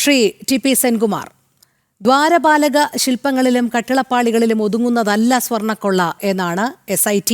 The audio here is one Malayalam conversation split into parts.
ശ്രീ ടി പി സെൻകുമാർ, ദ്വാരപാലക ശില്പങ്ങളിലും കട്ടിളപ്പാളികളിലും ഒതുങ്ങുന്നതല്ല സ്വർണ്ണക്കൊള്ള എന്നാണ് SIT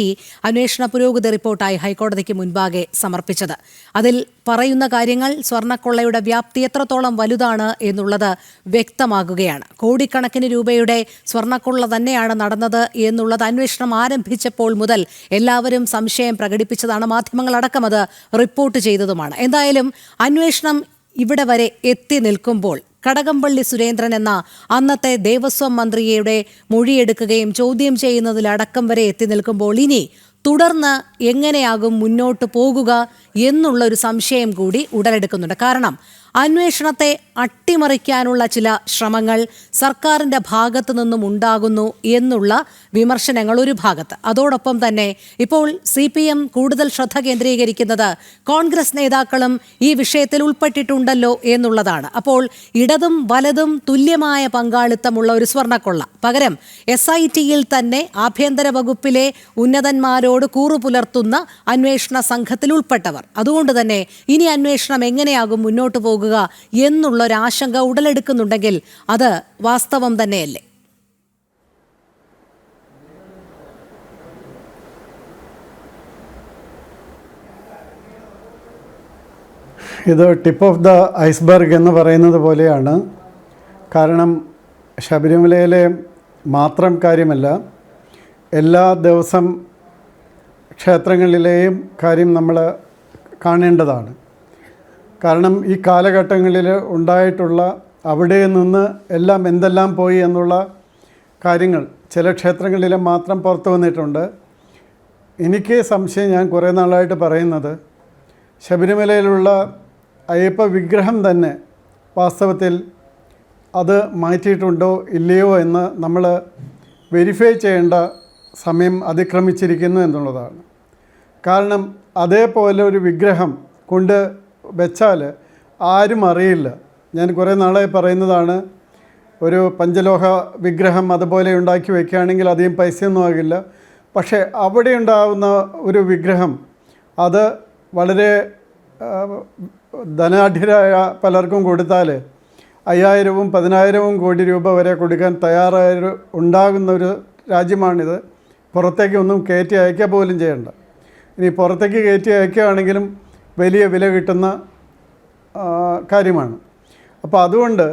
അന്വേഷണ പുരോഗതി റിപ്പോർട്ടായി ഹൈക്കോടതിക്ക് മുൻപാകെ സമർപ്പിച്ചത്. അതിൽ പറയുന്ന കാര്യങ്ങൾ സ്വർണ്ണക്കൊള്ളയുടെ വ്യാപ്തി എത്രത്തോളം വലുതാണ് എന്നുള്ളത് വ്യക്തമാകുകയാണ്. കോടിക്കണക്കിന് രൂപയുടെ സ്വർണ്ണക്കൊള്ള തന്നെയാണ് നടന്നത് എന്നുള്ളത് അന്വേഷണം ആരംഭിച്ചപ്പോൾ മുതൽ എല്ലാവരും സംശയം പ്രകടിപ്പിച്ചതാണ്. മാധ്യമങ്ങളടക്കം അത് റിപ്പോർട്ട് ചെയ്തതുമാണ്. എന്തായാലും അന്വേഷണം ഇവിടെ വരെ എത്തി നിൽക്കുമ്പോൾ കടകംപള്ളി സുരേന്ദ്രൻ എന്ന അന്നത്തെ ദേവസ്വം മന്ത്രിയുടെ മൊഴിയെടുക്കുകയും ചോദ്യം ചെയ്യുന്നതിലടക്കം വരെ എത്തി നിൽക്കുമ്പോൾ ഇനി തുടർന്ന് എങ്ങനെയാകും മുന്നോട്ട് പോകുക എന്നുള്ള ഒരു സംശയം കൂടി ഉടലെടുക്കുന്നുണ്ട്. കാരണം അന്വേഷണത്തെ അട്ടിമറിക്കാനുള്ള ചില ശ്രമങ്ങൾ സർക്കാരിൻ്റെ ഭാഗത്തു നിന്നും ഉണ്ടാകുന്നു എന്നുള്ള വിമർശനങ്ങൾ ഒരു ഭാഗത്ത്. അതോടൊപ്പം തന്നെ ഇപ്പോൾ CPM കൂടുതൽ ശ്രദ്ധ കേന്ദ്രീകരിക്കുന്നത് കോൺഗ്രസ് നേതാക്കളും ഈ വിഷയത്തിൽ ഉൾപ്പെട്ടിട്ടുണ്ടല്ലോ എന്നുള്ളതാണ്. അപ്പോൾ ഇടതും വലതും തുല്യമായ പങ്കാളിത്തമുള്ള ഒരു സ്വർണ്ണക്കൊള്ള പകരം SITയിൽ തന്നെ ആഭ്യന്തര വകുപ്പിലെ ഉന്നതന്മാരോട് കൂറു പുലർത്തുന്ന അന്വേഷണ സംഘത്തിൽ ഉൾപ്പെട്ടവർ. അതുകൊണ്ട് തന്നെ ഇനി അന്വേഷണം എങ്ങനെയാകും മുന്നോട്ട് പോകുക എന്നുള്ളൊരാശങ്ക ഉടലെടുക്കുന്നുണ്ടെങ്കിൽ അത് വാസ്തവം തന്നെയല്ലേ? ഇത് ടിപ്പ് ഓഫ് ദ ഐസ്ബർഗ് എന്ന് പറയുന്നത് പോലെയാണ്. കാരണം ശബരിമലയിലെ മാത്രം കാര്യമല്ല, എല്ലാ ദിവസം ക്ഷേത്രങ്ങളിലെയും കാര്യം നമ്മൾ കാണേണ്ടതാണ്. കാരണം ഈ കാലഘട്ടങ്ങളിൽ ഉണ്ടായിട്ടുള്ള അവിടെ നിന്ന് എല്ലാം എന്തെല്ലാം പോയി എന്നുള്ള കാര്യങ്ങൾ ചില ക്ഷേത്രങ്ങളിൽ മാത്രം പുറത്തു വന്നിട്ടുണ്ട്. എനിക്ക് സംശയം, ഞാൻ കുറേ നാളായിട്ട് പറയുന്നത്, ശബരിമലയിലുള്ള അയ്യപ്പ വിഗ്രഹം തന്നെ വാസ്തവത്തിൽ അത് മാറ്റിയിട്ടുണ്ടോ ഇല്ലയോ എന്ന് നമ്മൾ വെരിഫൈ ചെയ്യേണ്ട സമയം അതിക്രമിച്ചിരിക്കുന്നു എന്നുള്ളതാണ്. കാരണം അതേപോലെ ഒരു വിഗ്രഹം കൊണ്ട് വെച്ചാൽ ആരും അറിയില്ല. ഞാൻ കുറേ നാളായി പറയുന്നതാണ്, ഒരു പഞ്ചലോഹ വിഗ്രഹം അതുപോലെ ഉണ്ടാക്കി വയ്ക്കുകയാണെങ്കിൽ അധികം പൈസയൊന്നും ആകില്ല. പക്ഷേ അവിടെ ഉണ്ടാകുന്ന ഒരു വിഗ്രഹം അത് വളരെ ധനാഢ്യരായ പലർക്കും കൊടുത്താൽ 5000-ഉം 10,000-ഉം കോടി രൂപ വരെ കൊടുക്കാൻ ഉണ്ടാകുന്ന ഒരു രാജ്യമാണിത്. പുറത്തേക്ക് ഒന്നും കയറ്റി അയക്കുക പോലും ചെയ്യേണ്ട. ഇനി പുറത്തേക്ക് കയറ്റി അയക്കുകയാണെങ്കിലും വലിയ വില കിട്ടുന്ന കാര്യമാണ്. അപ്പോൾ അതുകൊണ്ട്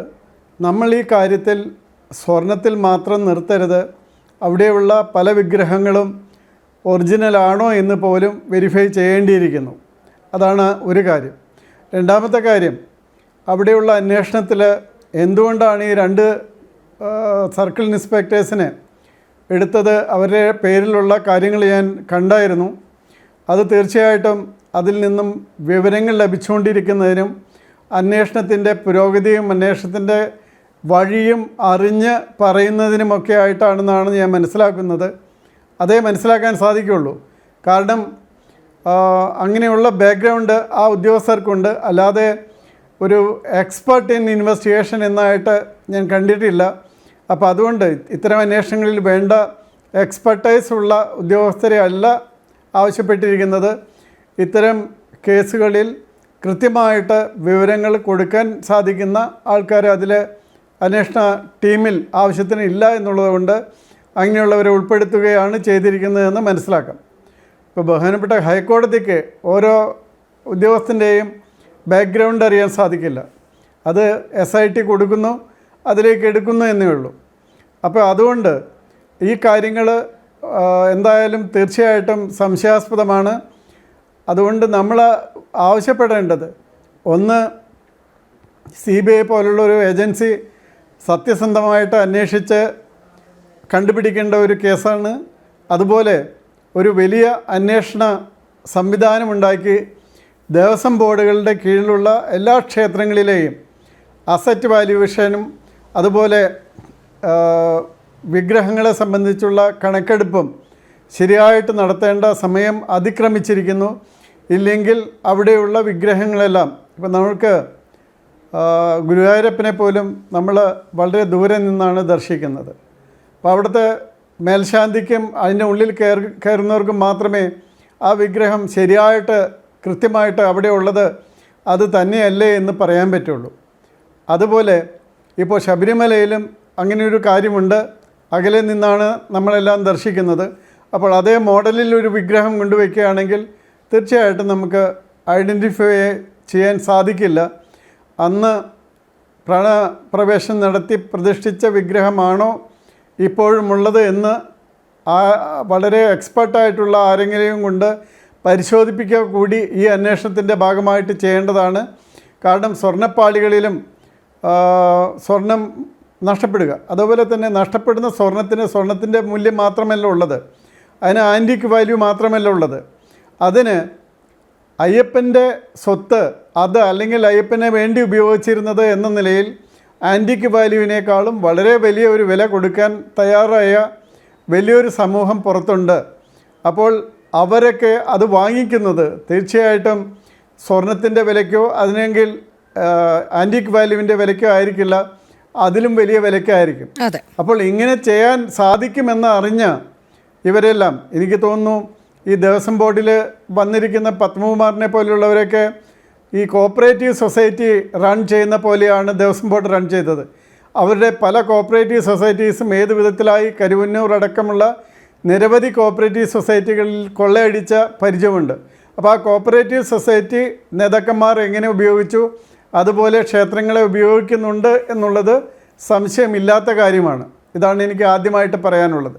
നമ്മൾ ഈ കാര്യത്തിൽ സ്വർണത്തിൽ മാത്രം നിർത്തരുത്. അവിടെയുള്ള പല വിഗ്രഹങ്ങളും ഒറിജിനലാണോ എന്ന് പോലും വെരിഫൈ ചെയ്യേണ്ടിയിരിക്കുന്നു. അതാണ് ഒരു കാര്യം. രണ്ടാമത്തെ കാര്യം, അവിടെയുള്ള അന്വേഷണത്തിൽ എന്തുകൊണ്ടാണ് ഈ 2 സർക്കിൾ ഇൻസ്പെക്ടേഴ്സിനെ എടുത്തത്? അവരുടെ പേരിലുള്ള കാര്യങ്ങൾ ഞാൻ കണ്ടായിരുന്നു. അത് തീർച്ചയായിട്ടും അതിൽ നിന്നും വിവരങ്ങൾ ലഭിച്ചുകൊണ്ടിരിക്കുന്നതിനും അന്വേഷണത്തിൻ്റെ പുരോഗതിയും അന്വേഷണത്തിൻ്റെ വഴിയും അറിഞ്ഞ് പറയുന്നതിനുമൊക്കെ ആയിട്ടാണെന്നാണ് ഞാൻ മനസ്സിലാക്കുന്നത്. അതേ മനസ്സിലാക്കാൻ സാധിക്കുള്ളൂ. കാരണം അങ്ങനെയുള്ള ബാക്ക്ഗ്രൗണ്ട് ആ ഉദ്യോഗസ്ഥർക്കുണ്ട്. അല്ലാതെ ഒരു എക്സ്പെർട്ട് ഇൻ ഇൻവെസ്റ്റിഗേഷൻ എന്നായിട്ട് ഞാൻ കണ്ടിട്ടില്ല. അപ്പോൾ അതുകൊണ്ട് ഇത്തരം അന്വേഷണങ്ങളിൽ വേണ്ട എക്സ്പെർട്ടൈസ് ഉള്ള ഉദ്യോഗസ്ഥരെ അല്ല ആവശ്യപ്പെട്ടിരിക്കുന്നത്. ഇത്തരം കേസുകളിൽ കൃത്യമായിട്ട് വിവരങ്ങൾ കൊടുക്കാൻ സാധിക്കുന്ന ആൾക്കാർ അതിൽ അന്വേഷണ ടീമിൽ ആവശ്യത്തിന് ഇല്ല എന്നുള്ളതുകൊണ്ട് അങ്ങനെയുള്ളവരെ ഉൾപ്പെടുത്തുകയാണ് ചെയ്തിരിക്കുന്നതെന്ന് മനസ്സിലാക്കാം. ഇപ്പോൾ ബഹുമാനപ്പെട്ട ഹൈക്കോടതിക്ക് ഓരോ ഉദ്യോഗസ്ഥൻ്റെയും ബാക്ക്ഗ്രൗണ്ട് അറിയാൻ സാധിക്കില്ല. അത് SIT കൊടുക്കുന്നു, അതിലേക്ക് എടുക്കുന്നു എന്നേ ഉള്ളൂ. അപ്പോൾ അതുകൊണ്ട് ഈ കാര്യങ്ങൾ എന്തായാലും തീർച്ചയായിട്ടും സംശയാസ്പദമാണ്. അതുകൊണ്ട് നമ്മൾ ആവശ്യപ്പെടേണ്ടത്, ഒന്ന്, CBI പോലുള്ളൊരു ഏജൻസി സത്യസന്ധമായിട്ട് അന്വേഷിച്ച് കണ്ടുപിടിക്കേണ്ട ഒരു കേസാണ്. അതുപോലെ ഒരു വലിയ അന്വേഷണ സംവിധാനമുണ്ടാക്കി ദേവസ്വം ബോർഡുകളുടെ കീഴിലുള്ള എല്ലാ ക്ഷേത്രങ്ങളിലെയും അസറ്റ് വാല്യുവേഷനും അതുപോലെ വിഗ്രഹങ്ങളെ സംബന്ധിച്ചുള്ള കണക്കെടുപ്പും ശരിയായിട്ട് നടത്തേണ്ട സമയം അതിക്രമിച്ചിരിക്കുന്നു. ഇല്ലെങ്കിൽ അവിടെയുള്ള വിഗ്രഹങ്ങളെല്ലാം, ഇപ്പം നമുക്ക് ഗുരുവായൂരപ്പനെ പോലും നമ്മൾ വളരെ ദൂരെ നിന്നാണ് ദർശിക്കുന്നത്. അപ്പോൾ അവിടുത്തെ മേൽശാന്തിക്കും അതിൻ്റെ ഉള്ളിൽ കയറുന്നവർക്കും മാത്രമേ ആ വിഗ്രഹം ശരിയായിട്ട് കൃത്യമായിട്ട് അവിടെ ഉള്ളത് അത് തന്നെയല്ലേ എന്ന് പറയാൻ പറ്റുള്ളൂ. അതുപോലെ ഇപ്പോൾ ശബരിമലയിലും അങ്ങനെയൊരു കാര്യമുണ്ട്. അകലെ നിന്നാണ് നമ്മളെല്ലാം ദർശിക്കുന്നത്. അപ്പോൾ അതേ മോഡലിൽ ഒരു വിഗ്രഹം കൊണ്ടുവയ്ക്കുകയാണെങ്കിൽ തീർച്ചയായിട്ടും നമുക്ക് ഐഡൻറ്റിഫൈ ചെയ്യാൻ സാധിക്കില്ല അന്ന് പ്രാണപ്രവേശം നടത്തി പ്രതിഷ്ഠിച്ച വിഗ്രഹമാണോ ഇപ്പോഴുമുള്ളത് എന്ന് വളരെ എക്സ്പെർട്ടായിട്ടുള്ള ആരെങ്കിലും കൊണ്ട് പരിശോധിപ്പിക്കുക കൂടി ഈ അന്വേഷണത്തിൻ്റെ ഭാഗമായിട്ട് ചെയ്യേണ്ടതാണ്. കാരണം സ്വർണ്ണപ്പാളികളിലും സ്വർണം നഷ്ടപ്പെടുക, അതുപോലെ തന്നെ നഷ്ടപ്പെടുന്ന സ്വർണത്തിൻ്റെ മൂല്യം മാത്രമല്ല ഉള്ളത്, അതിന് ആൻറ്റിക് വാല്യൂ മാത്രമല്ല ഉള്ളത്. അതിന് അയ്യപ്പൻ്റെ സ്വത്ത് അത് അല്ലെങ്കിൽ അയ്യപ്പനെ വേണ്ടി ഉപയോഗിച്ചിരുന്നത് എന്ന നിലയിൽ ആൻറ്റിക് വാല്യൂവിനേക്കാളും വളരെ വലിയ ഒരു വില കൊടുക്കാൻ തയ്യാറായ വലിയൊരു സമൂഹം പുറത്തുണ്ട്. അപ്പോൾ അവരൊക്കെ അത് വാങ്ങിക്കുന്നത് തീർച്ചയായിട്ടും സ്വർണത്തിൻ്റെ വിലയ്ക്കോ അതിനെങ്കിൽ ആൻറ്റിക് വാല്യൂവിൻ്റെ വിലയ്ക്കോ ആയിരിക്കില്ല, അതിലും വലിയ വിലയ്ക്കായിരിക്കും. അപ്പോൾ ഇങ്ങനെ ചെയ്യാൻ സാധിക്കുമെന്ന് അറിഞ്ഞ ഇവരെല്ലാം എനിക്ക് തോന്നുന്നു ഈ ദേവസ്വം ബോർഡിൽ വന്നിരിക്കുന്ന പത്മകുമാറിനെ പോലെയുള്ളവരൊക്കെ ഈ കോപ്പറേറ്റീവ് സൊസൈറ്റി റൺ ചെയ്യുന്ന പോലെയാണ് ദേവസ്വം ബോർഡ് റൺ ചെയ്തത്. അവരുടെ പല കോപ്പറേറ്റീവ് സൊസൈറ്റീസും ഏത് വിധത്തിലായി കരുവന്നൂർ അടക്കമുള്ള നിരവധി കോപ്പറേറ്റീവ് സൊസൈറ്റികളിൽ കൊള്ളയടിച്ച പരിചയമുണ്ട്. അപ്പോൾ ആ കോപ്പറേറ്റീവ് സൊസൈറ്റി നേതാക്കന്മാർ എങ്ങനെ ഉപയോഗിച്ചു, അതുപോലെ ക്ഷേത്രങ്ങളെ ഉപയോഗിക്കുന്നുണ്ട് എന്നുള്ളത് സംശയമില്ലാത്ത കാര്യമാണ്. ഇതാണ് എനിക്ക് ആദ്യമായിട്ട് പറയാനുള്ളത്.